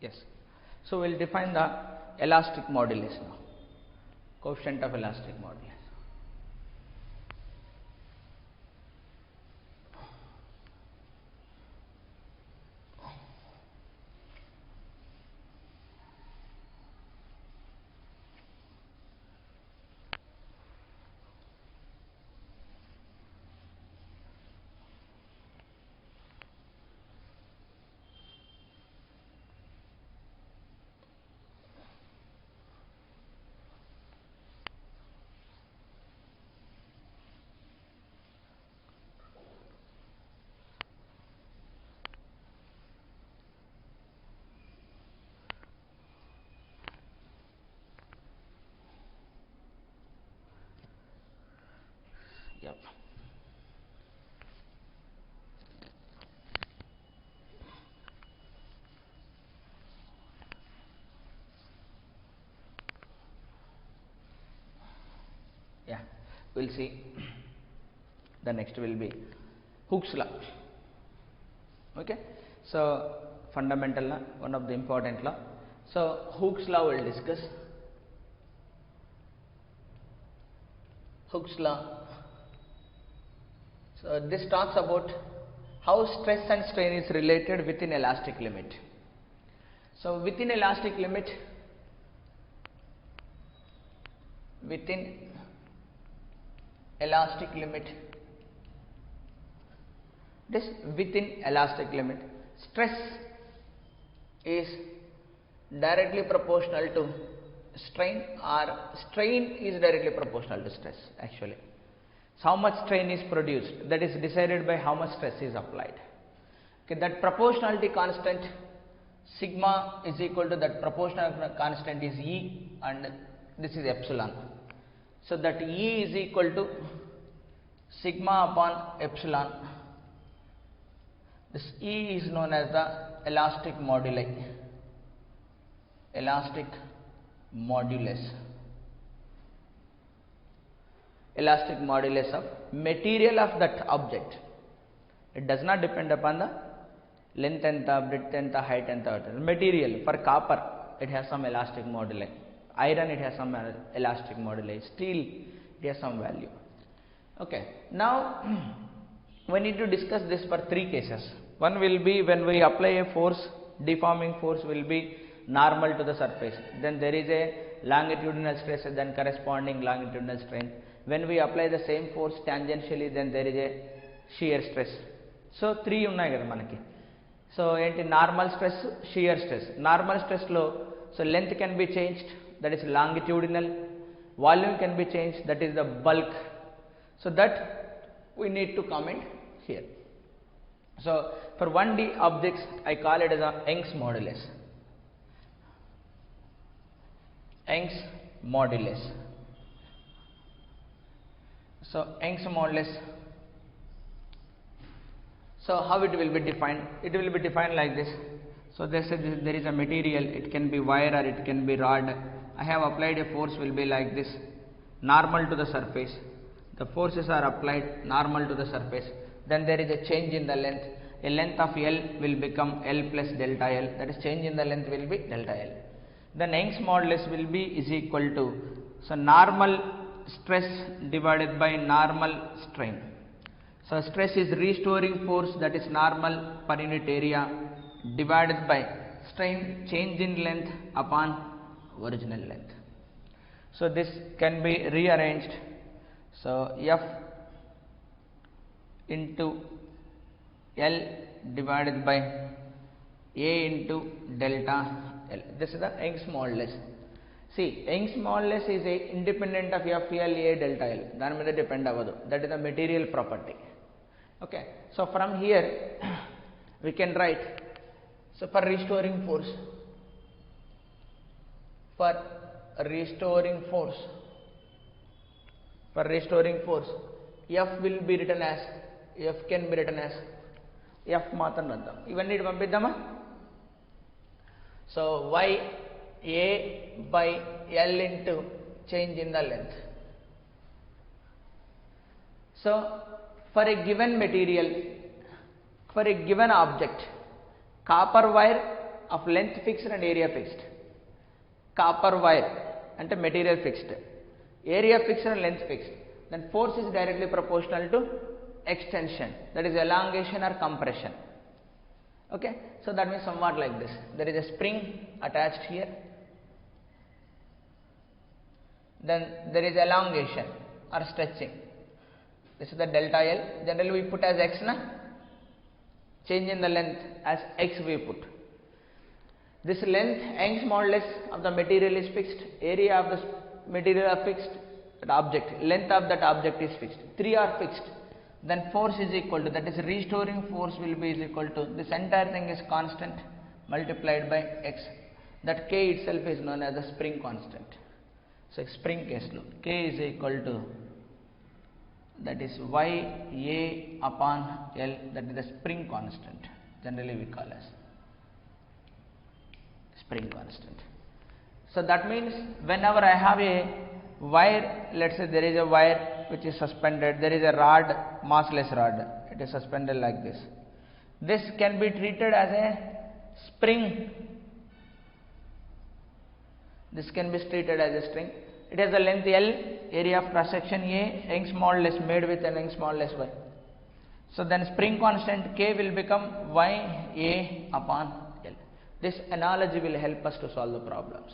Yes. So we'll define the elastic modulus now. Coefficient of elastic modulus. Yep. Yeah, we'll see. The next will be Hooke's law. Okay, so fundamental law, one of the important law. So Hooke's law we'll discuss. Hooke's law. So this talks about how stress and strain is related within elastic limit. So within elastic limit, this within elastic limit, stress is directly proportional to strain, or strain is directly proportional to stress actually. So how much strain is produced, that is decided by how much stress is applied. Okay, that proportionality constant sigma is equal to that proportional constant is E, and this is epsilon. So that E is equal to sigma upon epsilon. This E is known as the elastic moduli, elastic modulus of material of that object. It does not depend upon the length and the breadth and the height and the material. For copper, it has some elastic moduli. Iron, it has some elastic moduli. Steel, it has some value. Okay, now we need to discuss this for three cases. One will be when we apply a force, deforming force will be normal to the surface. Then there is a longitudinal stress, then corresponding longitudinal strain. When we apply the same force tangentially, then there is a shear stress. So three unnai kada manaki. So enti normal stress, shear stress. Normal stress lo, so length can be changed, that is longitudinal. Volume can be changed, that is the bulk. So that we need to comment here. So for 1D objects, I call it as a Young's modulus. Young's modulus. So Young's modulus. So how it will be defined? It will be defined like this. So they said there is a material, it can be wire or it can be rod. I have applied a force will be like this, normal to the surface. The forces are applied normal to the surface. Then there is a change in the length. A length of L will become L plus delta L. That is, change in the length will be delta L. Then Young's modulus will be is equal to, so normal stress divided by normal strain. So stress is restoring force, that is normal per unit area, divided by strain, change in length upon original length. So this can be rearranged. So F into L divided by A into delta L. This is the Young's modulus. See, Young's modulus is independent of F, L, A, delta L. Dani meeda depend avadu. That is the material property. Okay. So from here we can write, so for restoring force, F will be written as, F can be written as, F matram raddam. Ivanni pampiddama. So Y A by L into change in the length. So for a given material, for a given object, copper wire of length fixed and area fixed. Copper wire ante material fixed, area fixed and length fixed, then force is directly proportional to extension, that is elongation or compression. Okay, so that means somewhat like this. There is a spring attached here, then there is elongation or stretching. This is the delta L. Generally we put as x na, change in the length as x we put. This length, Young's modulus of the material is fixed, area of the material are fixed, that object, length of that object is fixed. Three are fixed. Then force is equal to, that is restoring force will be is equal to, this entire thing is constant multiplied by x. That k itself is known as the spring constant. So spring case lo k is equal to, that is y a upon L, that is the spring constant, generally we call as spring constant. So that means whenever I have a wire, let's say there is a wire which is suspended, there is a rod, massless rod, it is suspended like this. This can be treated as a spring. This can be treated as a string. It has a length L, area of cross section A, Young's modulus made with an Young's modulus y. So then spring constant k will become y a upon L. This analogy will help us to solve the problems.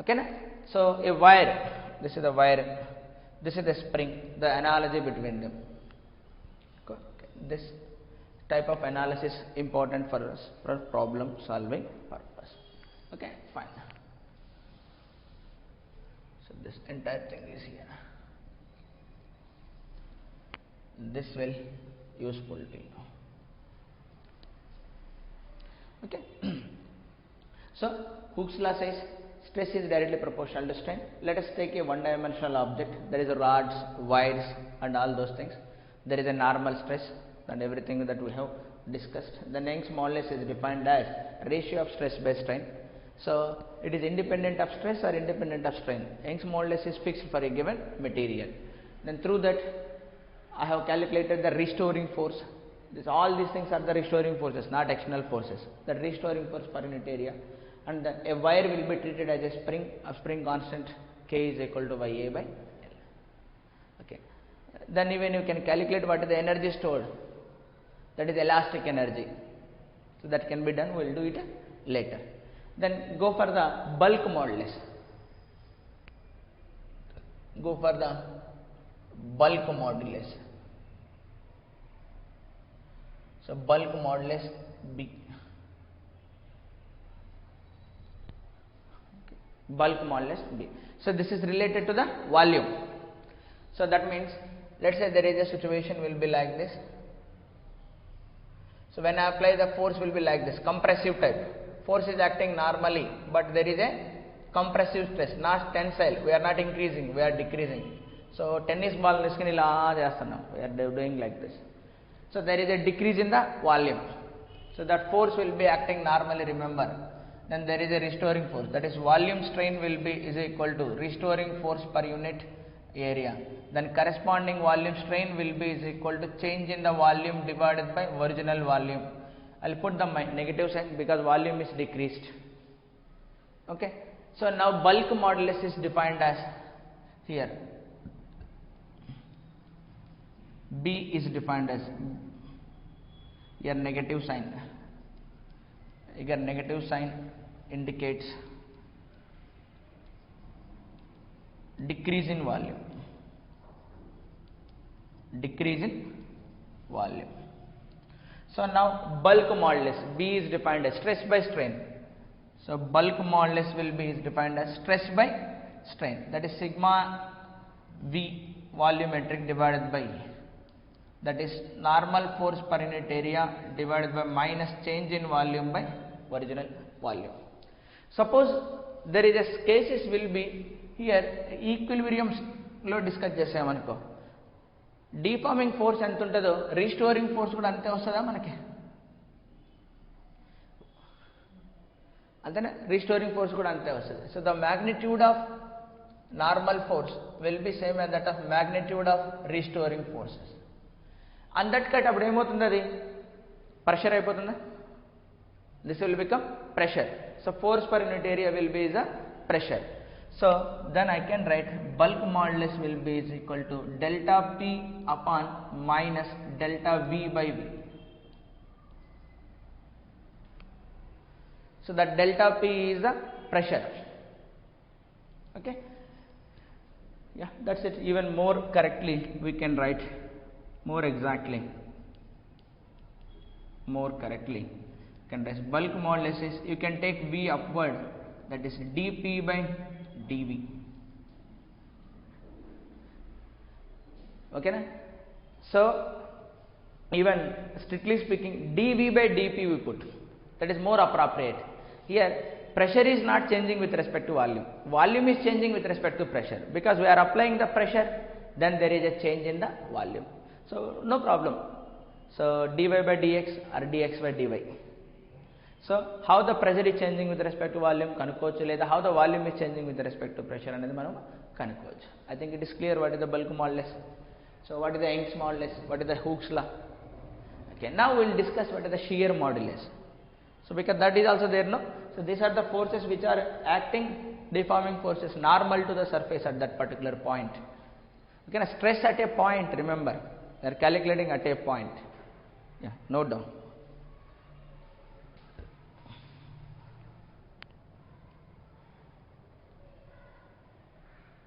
Okay na? So a wire, this is the wire, this is the spring, the analogy between them. Okay. This type of analysis important for us for problem solving purpose. Okay, fine. So this entire thing is here. This will useful to you. Okay. So Hooke's law says stress is directly proportional to strain. Let us take a one-dimensional object. There is a rods, wires, and all those things. There is a normal stress and everything that we have discussed. The Young's modulus is defined as ratio of stress by strain. So it is independent of stress or independent of strain. Young's modulus is fixed for a given material. Then through that, I have calculated the restoring force. All these things are the restoring forces, not external forces. The restoring force per unit area. And a wire will be treated as a spring constant k is equal to ya by L. Okay. Then even you can calculate what is the energy stored, that is elastic energy. So that can be done, we will do it later. Then go for the bulk modulus. Go for the bulk modulus. So bulk modulus B. Bulk modulus B. So this is related to the volume. So that means, let's say there is a situation will be like this. So when I apply, the force will be like this, compressive type. Force is acting normally, but there is a compressive stress, not tensile. We are not increasing, we are decreasing. So tennis ball we are doing like this. So there is a decrease in the volume. So that force will be acting normally, remember. Then there is a restoring force, that is volume strain will be is equal to restoring force per unit area. Then corresponding volume strain will be is equal to change in the volume divided by original volume. I will put the negative sign because volume is decreased. Okay. So now bulk modulus is defined as here. B is defined as here negative sign. Here negative sign indicates decrease in volume. Decrease in volume. So now bulk modulus B is defined as stress by strain. So bulk modulus will be is defined as stress by strain. That is sigma V volumetric divided by, that is normal force per unit area divided by minus change in volume by original volume. Suppose there is a cases will be here equilibrium lo discuss chesamanko. Deforming force ఎంత ఉంటుందో restoring force కూడా అంతే వస్తుందా మనకి? అంతేనా? restoring force కూడా అంతే వస్తుంది. So the magnitude of normal force will be same as that of magnitude of restoring forces. And that cut అప్పుడు ఏమవుతుంది, అది ప్రెషర్ అయిపోతుందా? This will become pressure. So force per unit area will be is a pressure. So then I can write bulk modulus will be is equal to delta P upon minus delta V by V. So that delta P is the pressure. Okay. Yeah, that's it. Even more correctly we can write, more exactly, more correctly can write bulk modulus is, you can take V upward, that is dP by dV. Okay na? So even strictly speaking dV by dP we put, that is more appropriate. Here pressure is not changing with respect to volume, volume is changing with respect to pressure, because we are applying the pressure, then there is a change in the volume. So no problem. So dy by dx or dx by dy. So how the pressure is changing with respect to volume kanukochu, leda how the volume is changing with respect to pressure anedi manam kanukochu. I think it is clear what is the bulk modulus. So what is the Young's modulus, what is the Hooke's law. Okay, now we will discuss what is the shear modulus. So because that is also there, no. So these are the forces which are acting, deforming forces normal to the surface at that particular point. Okay, stress at a point, remember, they are calculating at a point. Yeah, note down.